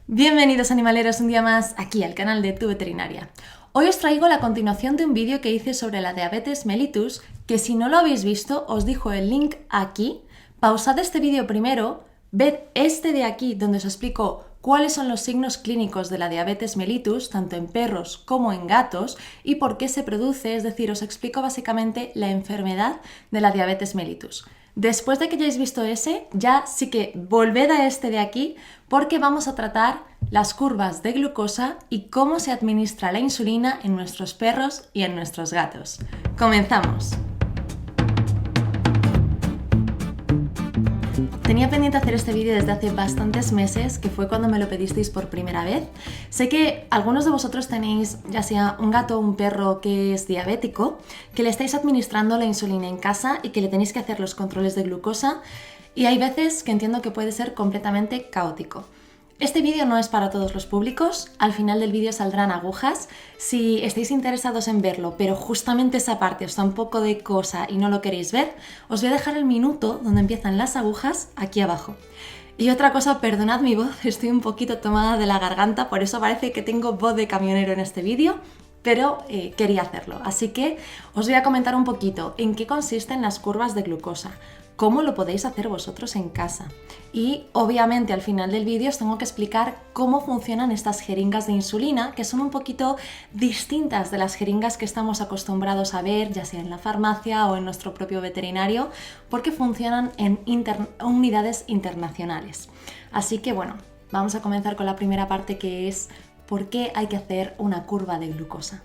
Bienvenidos animaleros un día más aquí al canal de Tu Veterinaria. Hoy os traigo la continuación de un vídeo que hice sobre la diabetes mellitus, que si no lo habéis visto os dejo el link aquí. Pausad este vídeo primero, ved este de aquí donde os explico cuáles son los signos clínicos de la diabetes mellitus, tanto en perros como en gatos, y por qué se produce, es decir, os explico básicamente la enfermedad de la diabetes mellitus. Después de que hayáis visto ese, ya sí que volved a este de aquí porque vamos a tratar las curvas de glucosa y cómo se administra la insulina en nuestros perros y en nuestros gatos. ¡Comenzamos! Tenía pendiente hacer este vídeo desde hace bastantes meses, que fue cuando me lo pedisteis por primera vez. Sé que algunos de vosotros tenéis ya sea un gato o un perro que es diabético, que le estáis administrando la insulina en casa y que le tenéis que hacer los controles de glucosa, y hay veces que entiendo que puede ser completamente caótico. Este vídeo no es para todos los públicos, al final del vídeo saldrán agujas. Si estáis interesados en verlo, pero justamente esa parte os da un poco de cosa y no lo queréis ver, os voy a dejar el minuto donde empiezan las agujas aquí abajo. Y otra cosa, perdonad mi voz, estoy un poquito tomada de la garganta, por eso parece que tengo voz de camionero en este vídeo, pero quería hacerlo. Así que os voy a comentar un poquito en qué consisten las curvas de glucosa, cómo lo podéis hacer vosotros en casa. Y obviamente al final del vídeo os tengo que explicar cómo funcionan estas jeringas de insulina, que son un poquito distintas de las jeringas que estamos acostumbrados a ver, ya sea en la farmacia o en nuestro propio veterinario, porque funcionan en unidades internacionales. Así que bueno, vamos a comenzar con la primera parte, que es ¿por qué hay que hacer una curva de glucosa?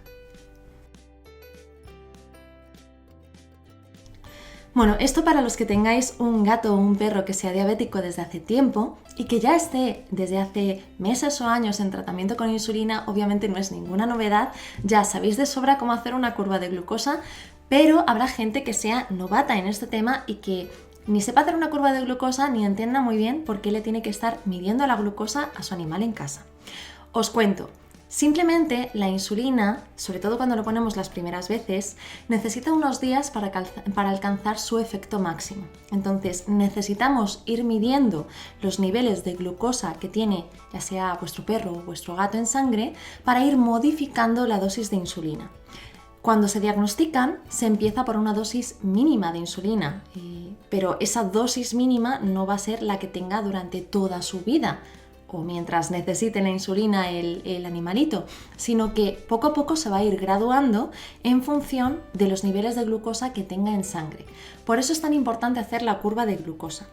Bueno, esto para los que tengáis un gato o un perro que sea diabético desde hace tiempo y que ya esté desde hace meses o años en tratamiento con insulina, obviamente no es ninguna novedad, ya sabéis de sobra cómo hacer una curva de glucosa, pero habrá gente que sea novata en este tema y que ni sepa hacer una curva de glucosa ni entienda muy bien por qué le tiene que estar midiendo la glucosa a su animal en casa. Os cuento. Simplemente la insulina, sobre todo cuando lo ponemos las primeras veces, necesita unos días para alcanzar su efecto máximo. Entonces necesitamos ir midiendo los niveles de glucosa que tiene ya sea vuestro perro o vuestro gato en sangre para ir modificando la dosis de insulina. Cuando se diagnostican, se empieza por una dosis mínima de insulina, pero esa dosis mínima no va a ser la que tenga durante toda su vida, o mientras necesite la insulina el animalito, sino que poco a poco se va a ir graduando en función de los niveles de glucosa que tenga en sangre. Por eso es tan importante hacer la curva de glucosa.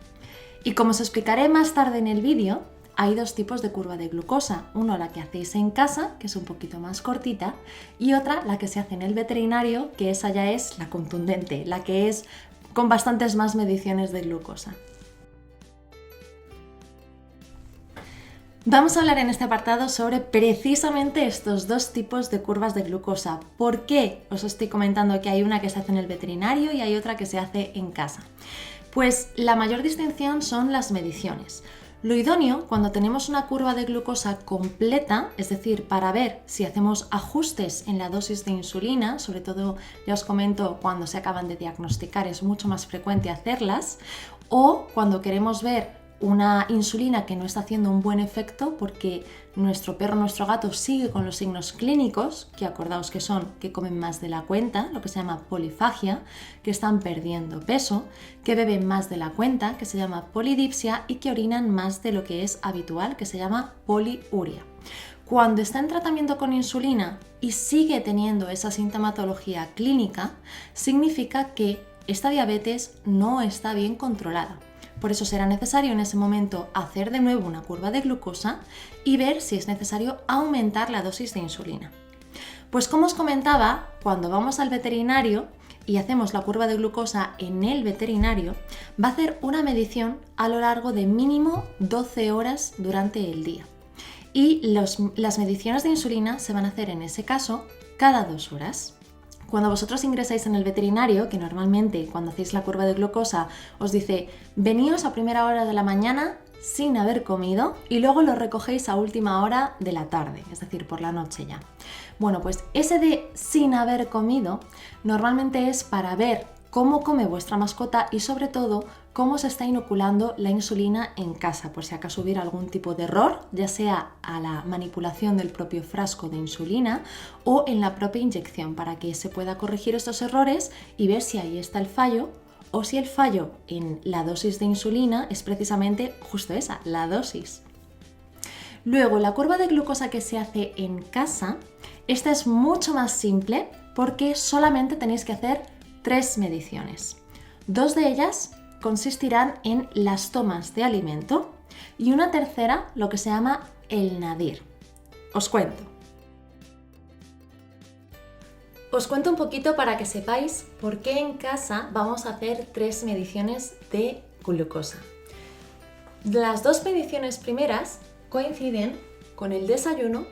Y como os explicaré más tarde en el vídeo, hay dos tipos de curva de glucosa. Uno, la que hacéis en casa, que es un poquito más cortita, y otra, la que se hace en el veterinario, que esa ya es la contundente, la que es con bastantes más mediciones de glucosa. Vamos a hablar en este apartado sobre precisamente estos dos tipos de curvas de glucosa. ¿Por qué os estoy comentando que hay una que se hace en el veterinario y hay otra que se hace en casa? Pues la mayor distinción son las mediciones. Lo idóneo, cuando tenemos una curva de glucosa completa, es decir, para ver si hacemos ajustes en la dosis de insulina, sobre todo ya os comento cuando se acaban de diagnosticar, es mucho más frecuente hacerlas, o cuando queremos ver una insulina que no está haciendo un buen efecto porque nuestro perro, nuestro gato sigue con los signos clínicos, que acordaos que son que comen más de la cuenta, lo que se llama polifagia, que están perdiendo peso, que beben más de la cuenta, que se llama polidipsia, y que orinan más de lo que es habitual, que se llama poliuria. Cuando está en tratamiento con insulina y sigue teniendo esa sintomatología clínica, significa que esta diabetes no está bien controlada. Por eso será necesario en ese momento hacer de nuevo una curva de glucosa y ver si es necesario aumentar la dosis de insulina. Pues como os comentaba, cuando vamos al veterinario y hacemos la curva de glucosa en el veterinario, va a hacer una medición a lo largo de mínimo 12 horas durante el día. Y las mediciones de insulina se van a hacer en ese caso cada 2 horas. Cuando vosotros ingresáis en el veterinario, que normalmente cuando hacéis la curva de glucosa os dice veníos a primera hora de la mañana sin haber comido y luego lo recogéis a última hora de la tarde, es decir, por la noche ya. Bueno, pues ese de sin haber comido normalmente es para ver cómo come vuestra mascota y sobre todo cómo se está inoculando la insulina en casa, por si acaso hubiera algún tipo de error, ya sea a la manipulación del propio frasco de insulina o en la propia inyección, para que se pueda corregir estos errores y ver si ahí está el fallo o si el fallo en la dosis de insulina es precisamente justo esa, la dosis. Luego, la curva de glucosa que se hace en casa, esta es mucho más simple porque solamente tenéis que hacer 3 mediciones. 2 de ellas consistirán en las tomas de alimento y una tercera lo que se llama el nadir. Os cuento. Os cuento un poquito para que sepáis por qué en casa vamos a hacer 3 mediciones de glucosa. Las 2 mediciones primeras coinciden con el desayuno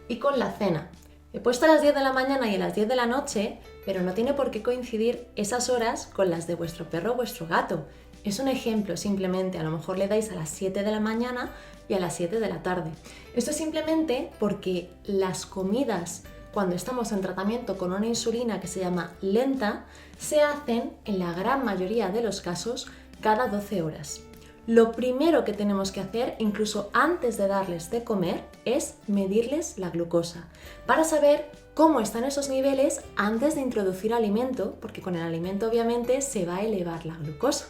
y con la cena. He puesto a las 10 de la mañana y a las 10 de la noche, pero no tiene por qué coincidir esas horas con las de vuestro perro o vuestro gato. Es un ejemplo, simplemente a lo mejor le dais a las 7 de la mañana y a las 7 de la tarde. Esto es simplemente porque las comidas cuando estamos en tratamiento con una insulina que se llama lenta se hacen en la gran mayoría de los casos cada 12 horas. Lo primero que tenemos que hacer, incluso antes de darles de comer, es medirles la glucosa para saber cómo están esos niveles antes de introducir alimento, porque con el alimento obviamente se va a elevar la glucosa.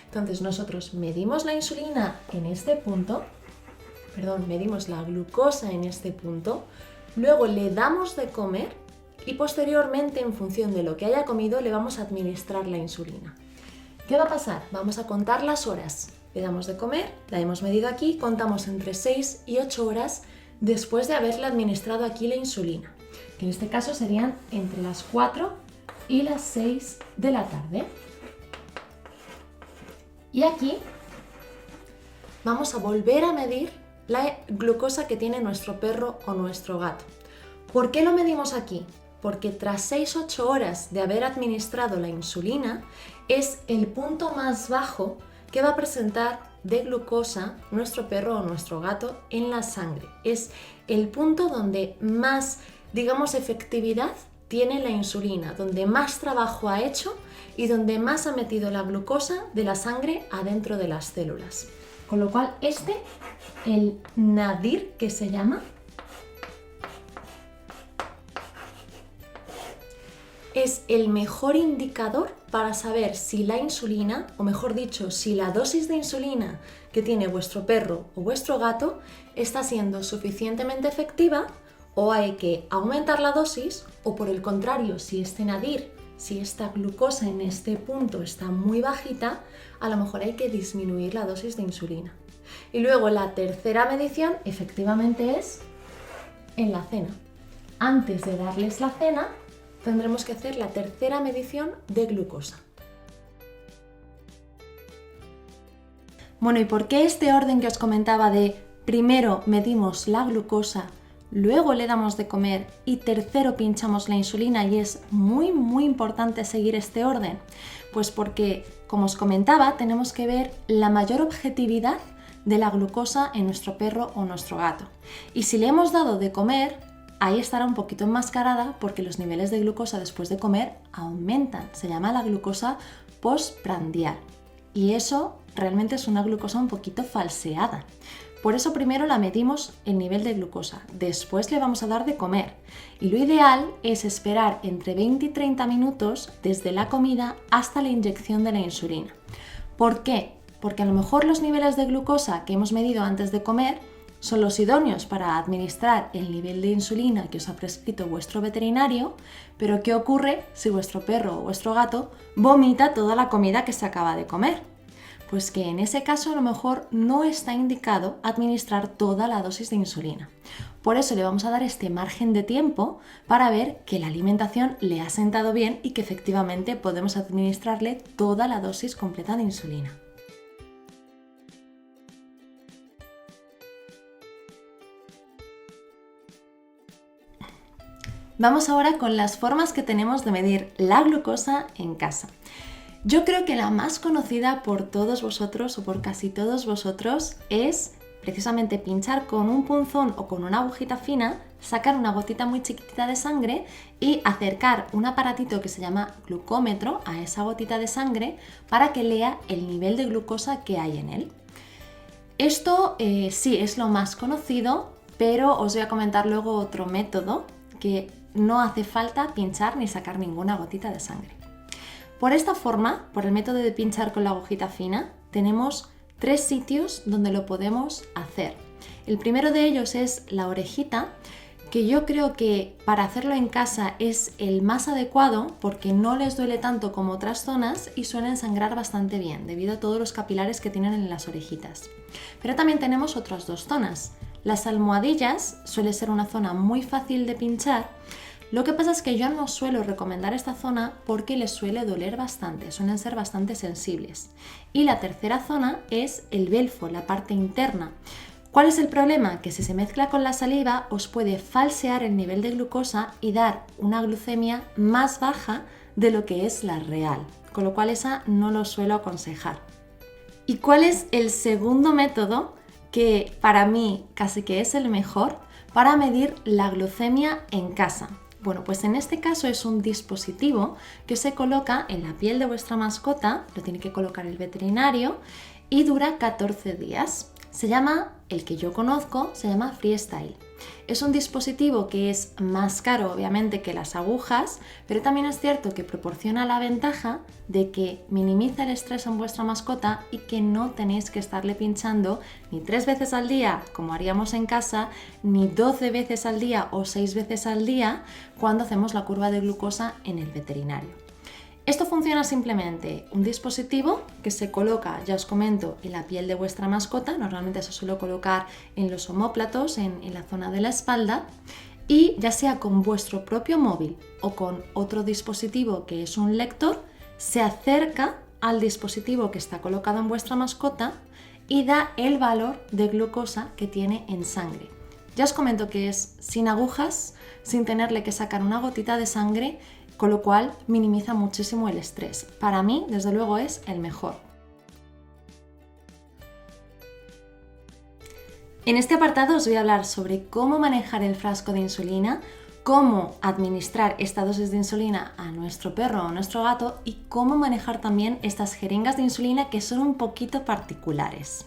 Entonces nosotros medimos la insulina en este punto, medimos la glucosa en este punto, luego le damos de comer y posteriormente, en función de lo que haya comido, le vamos a administrar la insulina. ¿Qué va a pasar? Vamos a contar las horas. Le damos de comer, la hemos medido aquí, contamos entre 6 y 8 horas después de haberle administrado aquí la insulina, que en este caso serían entre las 4 y las 6 de la tarde. Y aquí vamos a volver a medir la glucosa que tiene nuestro perro o nuestro gato. ¿Por qué lo medimos aquí? Porque tras 6-8 horas de haber administrado la insulina es el punto más bajo que va a presentar de glucosa nuestro perro o nuestro gato en la sangre. Es el punto donde más, efectividad tiene la insulina, donde más trabajo ha hecho y donde más ha metido la glucosa de la sangre adentro de las células. Con lo cual el nadir que se llama, es el mejor indicador para saber si la insulina, o mejor dicho, si la dosis de insulina que tiene vuestro perro o vuestro gato está siendo suficientemente efectiva o hay que aumentar la dosis, o por el contrario, si este nadir, si esta glucosa en este punto está muy bajita, a lo mejor hay que disminuir la dosis de insulina. Y luego la tercera medición efectivamente es en la cena. Antes de darles la cena, tendremos que hacer la tercera medición de glucosa. Bueno, ¿y por qué este orden que os comentaba de primero medimos la glucosa, luego le damos de comer y tercero pinchamos la insulina? Y es muy importante seguir este orden. Pues porque, como os comentaba, tenemos que ver la mayor objetividad de la glucosa en nuestro perro o nuestro gato. Y si le hemos dado de comer, ahí estará un poquito enmascarada porque los niveles de glucosa después de comer aumentan. Se llama la glucosa postprandial. Y eso realmente es una glucosa un poquito falseada. Por eso primero la medimos el nivel de glucosa, después le vamos a dar de comer. Y lo ideal es esperar entre 20 y 30 minutos desde la comida hasta la inyección de la insulina. ¿Por qué? Porque a lo mejor los niveles de glucosa que hemos medido antes de comer son los idóneos para administrar el nivel de insulina que os ha prescrito vuestro veterinario, pero ¿qué ocurre si vuestro perro o vuestro gato vomita toda la comida que se acaba de comer? Pues que en ese caso a lo mejor no está indicado administrar toda la dosis de insulina. Por eso le vamos a dar este margen de tiempo para ver que la alimentación le ha sentado bien y que efectivamente podemos administrarle toda la dosis completa de insulina. Vamos ahora con las formas que tenemos de medir la glucosa en casa. Yo creo que la más conocida por todos vosotros o por casi todos vosotros es precisamente pinchar con un punzón o con una agujita fina sacar una gotita muy chiquitita de sangre y acercar un aparatito que se llama glucómetro a esa gotita de sangre para que lea el nivel de glucosa que hay en él. Esto sí es lo más conocido, pero os voy a comentar luego otro método que no hace falta pinchar ni sacar ninguna gotita de sangre. Por esta forma, por el método de pinchar con la agujita fina, tenemos 3 sitios donde lo podemos hacer. El primero de ellos es la orejita, que yo creo que para hacerlo en casa es el más adecuado porque no les duele tanto como otras zonas y suelen sangrar bastante bien debido a todos los capilares que tienen en las orejitas. Pero también tenemos otras 2 zonas. Las almohadillas suele ser una zona muy fácil de pinchar. Lo que pasa es que yo no suelo recomendar esta zona porque les suele doler bastante, suelen ser bastante sensibles. Y la tercera zona es el belfo, la parte interna. ¿Cuál es el problema? Que si se mezcla con la saliva os puede falsear el nivel de glucosa y dar una glucemia más baja de lo que es la real, con lo cual esa no lo suelo aconsejar. ¿Y cuál es el segundo método que para mí casi que es el mejor para medir la glucemia en casa? Bueno, pues en este caso es un dispositivo que se coloca en la piel de vuestra mascota, lo tiene que colocar el veterinario y dura 14 días. Se llama, el que yo conozco, se llama Freestyle. Es un dispositivo que es más caro obviamente que las agujas, pero también es cierto que proporciona la ventaja de que minimiza el estrés en vuestra mascota y que no tenéis que estarle pinchando ni 3 veces al día como haríamos en casa, ni 12 veces al día o 6 veces al día cuando hacemos la curva de glucosa en el veterinario. Esto funciona simplemente, un dispositivo que se coloca, ya os comento, en la piel de vuestra mascota, normalmente se suele colocar en los omóplatos, en la zona de la espalda, y ya sea con vuestro propio móvil o con otro dispositivo que es un lector, se acerca al dispositivo que está colocado en vuestra mascota y da el valor de glucosa que tiene en sangre. Ya os comento que es sin agujas, sin tenerle que sacar una gotita de sangre, con lo cual minimiza muchísimo el estrés. Para mí, desde luego, es el mejor. En este apartado os voy a hablar sobre cómo manejar el frasco de insulina, cómo administrar esta dosis de insulina a nuestro perro o a nuestro gato y cómo manejar también estas jeringas de insulina que son un poquito particulares.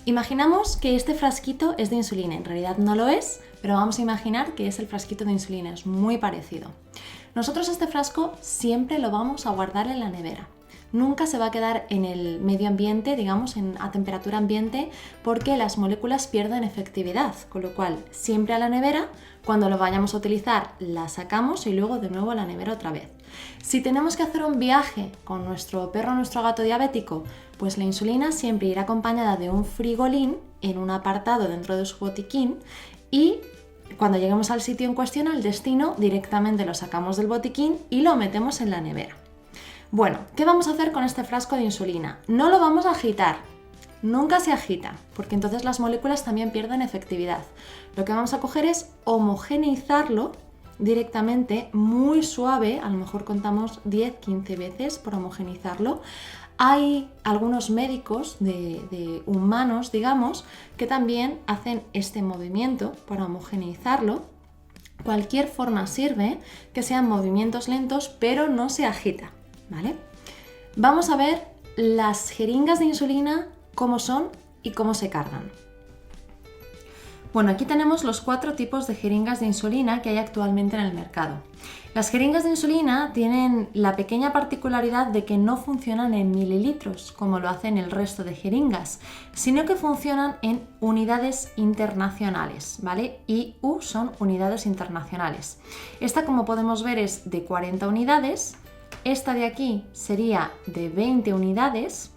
Imaginamos que este frasquito es de insulina, en realidad no lo es, pero vamos a imaginar que es el frasquito de insulina, es muy parecido. Nosotros este frasco siempre lo vamos a guardar en la nevera. Nunca se va a quedar en el medio ambiente, digamos, a temperatura ambiente, porque las moléculas pierden efectividad, con lo cual siempre a la nevera, cuando lo vayamos a utilizar la sacamos y luego de nuevo a la nevera otra vez. Si tenemos que hacer un viaje con nuestro perro o nuestro gato diabético, pues la insulina siempre irá acompañada de un frigolín en un apartado dentro de su botiquín y cuando lleguemos al sitio en cuestión, al destino, directamente lo sacamos del botiquín y lo metemos en la nevera. Bueno, ¿qué vamos a hacer con este frasco de insulina? No lo vamos a agitar, nunca se agita, porque entonces las moléculas también pierden efectividad. Lo que vamos a coger es homogeneizarlo directamente, muy suave, a lo mejor contamos 10-15 veces por homogeneizarlo. Hay algunos médicos de humanos, digamos, que también hacen este movimiento para homogeneizarlo. Cualquier forma sirve, que sean movimientos lentos, pero no se agita, ¿vale? Vamos a ver las jeringas de insulina, cómo son y cómo se cargan. Bueno, aquí tenemos los 4 tipos de jeringas de insulina que hay actualmente en el mercado. Las jeringas de insulina tienen la pequeña particularidad de que no funcionan en mililitros, como lo hacen el resto de jeringas, sino que funcionan en unidades internacionales, ¿vale? IU son unidades internacionales. Esta, como podemos ver, es de 40 unidades, esta de aquí sería de 20 unidades,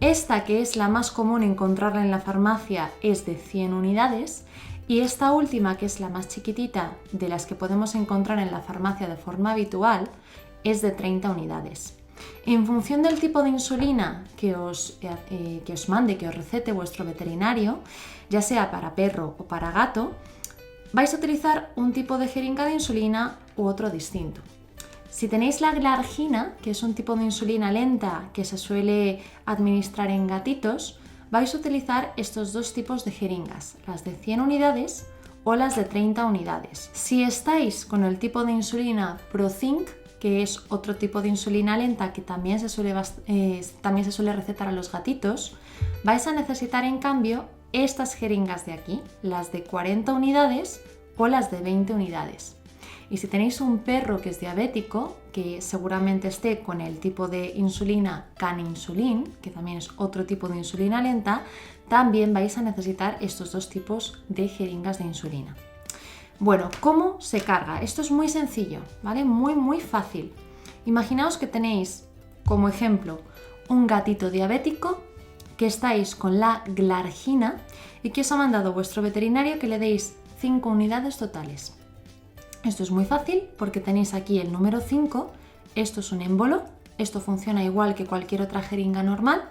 esta, que es la más común encontrarla en la farmacia, es de 100 unidades y esta última, que es la más chiquitita de las que podemos encontrar en la farmacia de forma habitual, es de 30 unidades. En función del tipo de insulina que os mande, que os recete vuestro veterinario, ya sea para perro o para gato, vais a utilizar un tipo de jeringa de insulina u otro distinto. Si tenéis la glargina, que es un tipo de insulina lenta que se suele administrar en gatitos, vais a utilizar estos 2 tipos de jeringas, las de 100 unidades o las de 30 unidades. Si estáis con el tipo de insulina ProZinc, que es otro tipo de insulina lenta que también se suele recetar a los gatitos, vais a necesitar en cambio estas jeringas de aquí, las de 40 unidades o las de 20 unidades. Y si tenéis un perro que es diabético, que seguramente esté con el tipo de insulina Caninsulin, que también es otro tipo de insulina lenta, también vais a necesitar estos dos tipos de jeringas de insulina. Bueno, ¿cómo se carga? Esto es muy sencillo, ¿vale? Muy fácil. Imaginaos que tenéis, como ejemplo, un gatito diabético, que estáis con la glargina y que os ha mandado vuestro veterinario que le deis 5 unidades totales. Esto es muy fácil porque tenéis aquí el número 5, esto es un émbolo, esto funciona igual que cualquier otra jeringa normal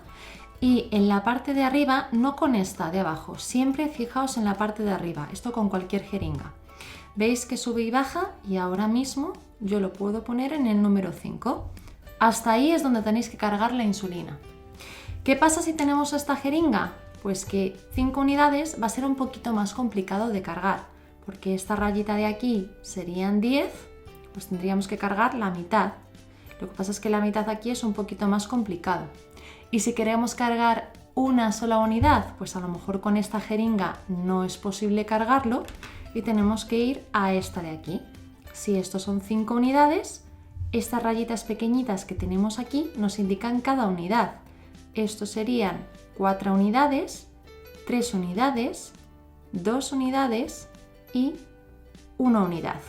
y en la parte de arriba, no con esta de abajo, siempre fijaos en la parte de arriba, esto con cualquier jeringa. Veis que sube y baja y ahora mismo yo lo puedo poner en el número 5. Hasta ahí es donde tenéis que cargar la insulina. ¿Qué pasa si tenemos esta jeringa? Pues que 5 unidades va a ser un poquito más complicado de cargar, porque esta rayita de aquí serían 10, pues tendríamos que cargar la mitad. Lo que pasa es que la mitad aquí es un poquito más complicado. Y si queremos cargar una sola unidad, pues a lo mejor con esta jeringa no es posible cargarlo y tenemos que ir a esta de aquí. Si estos son 5 unidades, estas rayitas pequeñitas que tenemos aquí nos indican cada unidad. Estos serían 4 unidades, 3 unidades, 2 unidades y 1 unidad.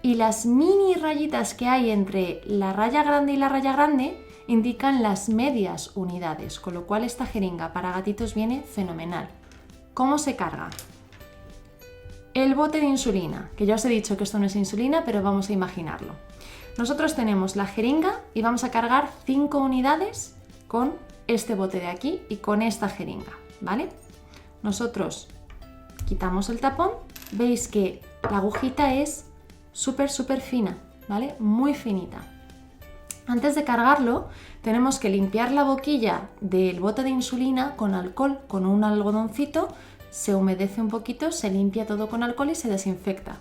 Y las mini rayitas que hay entre la raya grande y la raya grande indican las medias unidades, con lo cual esta jeringa para gatitos viene fenomenal. ¿Cómo se carga? El bote de insulina, que ya os he dicho que esto no es insulina, pero vamos a imaginarlo. Nosotros tenemos la jeringa y vamos a cargar 5 unidades con este bote de aquí y con esta jeringa, ¿vale? Nosotros quitamos el tapón, veis que la agujita es súper fina, ¿vale? Muy finita. Antes de cargarlo, tenemos que limpiar la boquilla del bote de insulina con alcohol, con un algodoncito, se humedece un poquito, se limpia todo con alcohol y se desinfecta.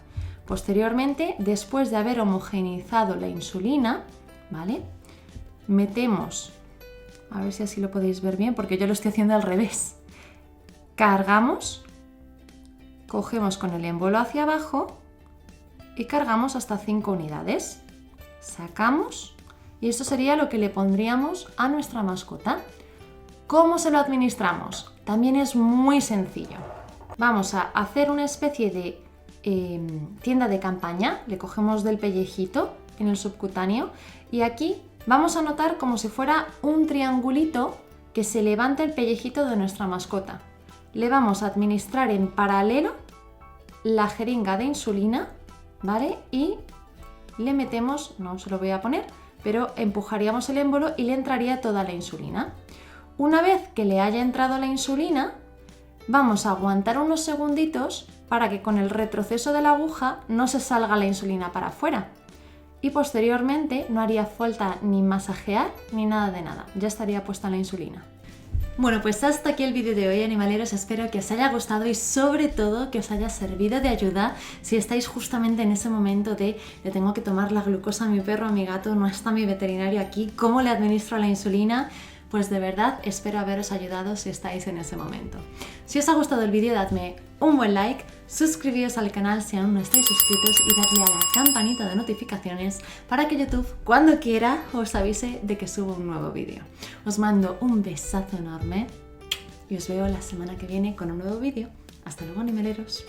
Posteriormente, después de haber homogeneizado la insulina, ¿vale? Metemos, a ver si así lo podéis ver bien, porque yo lo estoy haciendo al revés. Cargamos, cogemos con el émbolo hacia abajo y cargamos hasta 5 unidades. Sacamos y esto sería lo que le pondríamos a nuestra mascota. ¿Cómo se lo administramos? También es muy sencillo. Vamos a hacer una especie de tienda de campaña, le cogemos del pellejito en el subcutáneo y aquí vamos a notar como si fuera un triangulito que se levanta el pellejito de nuestra mascota. Le vamos a administrar en paralelo la jeringa de insulina, ¿vale? Y le metemos, no se lo voy a poner, pero empujaríamos el émbolo y le entraría toda la insulina. Una vez que le haya entrado la insulina, vamos a aguantar unos segunditos para que con el retroceso de la aguja no se salga la insulina para afuera. Y posteriormente no haría falta ni masajear ni nada de nada, ya estaría puesta la insulina. Bueno, pues hasta aquí el vídeo de hoy, animaleros. Espero que os haya gustado y sobre todo que os haya servido de ayuda si estáis justamente en ese momento de le tengo que tomar la glucosa a mi perro, a mi gato, no está mi veterinario aquí, ¿cómo le administro la insulina? Pues de verdad espero haberos ayudado si estáis en ese momento. Si os ha gustado el vídeo, dadme un buen like, suscribíos al canal si aún no estáis suscritos y dadle a la campanita de notificaciones para que YouTube, cuando quiera, os avise de que subo un nuevo vídeo. Os mando un besazo enorme y os veo la semana que viene con un nuevo vídeo. Hasta luego, animaleros.